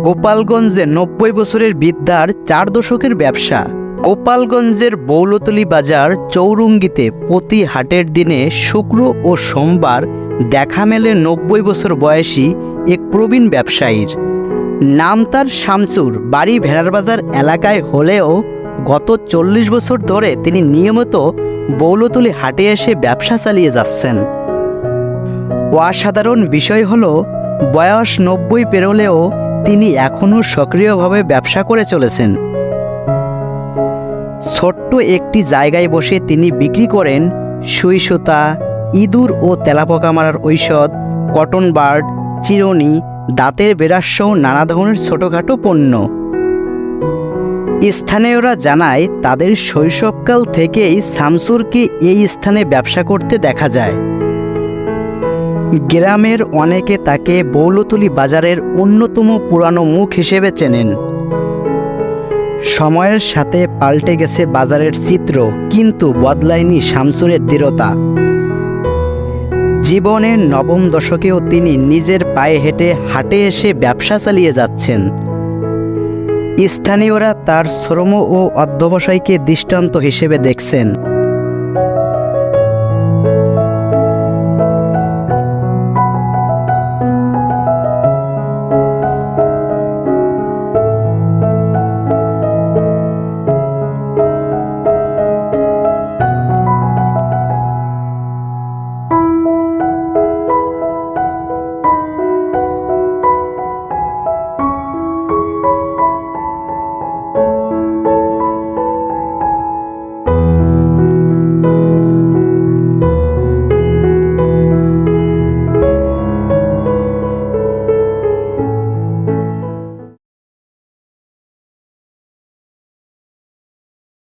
গোপালগঞ্জে ৯০ বছরের বৃদ্ধার ৪ দশকের ব্যবসা। গোপালগঞ্জের বৌলতলী বাজার চৌরঙ্গিতে প্রতি হাটের দিনে শুক্র ও সোমবার দেখা মেলে ৯০ বছর বয়সী এক প্রবীণ ব্যবসায়ীর। নাম তার শামসুর, বাড়ি ভেড়ারবাজার এলাকায় হলেও গত ৪০ বছর ধরে তিনি নিয়মিত বৌলতলী হাটে এসে ব্যবসা চালিয়ে যাচ্ছেন। অসাধারণ বিষয় হলো বয়স ৯০ পেরোলেও তিনি এখনও সক্রিয়ভাবে ব্যবসা করে চলেছেন। ছোট্ট একটি জায়গায় বসে তিনি বিক্রি করেন সুই সুতা, ইঁদুর ও তেলাপোকা মারার ঔষধ, কটন বার্ড, চিরুনি, দাঁতের ব্রাশ সহ নানা ধরনের ছোটোখাটো পণ্য। স্থানীয়রা জানায় তাদের শৈশবকাল থেকেই শামসুরকে এই স্থানে ব্যবসা করতে দেখা যায়। গ্রামের অনেকে তাকে বৌলতলী বাজারের অন্যতম পুরানো মুখ হিসেবে চেনেন। সময়ের সাথে পাল্টে গেছে বাজারের চিত্র, কিন্তু বদলায়নি শামসুরের দৃঢ়তা। জীবনের নবম দশকেও তিনি নিজের পায়ে হেঁটে হাটে এসে ব্যবসা চালিয়ে যাচ্ছেন। স্থানীয়রা তার শ্রম ও অধ্যবসায়কে দৃষ্টান্ত হিসেবে দেখছেন।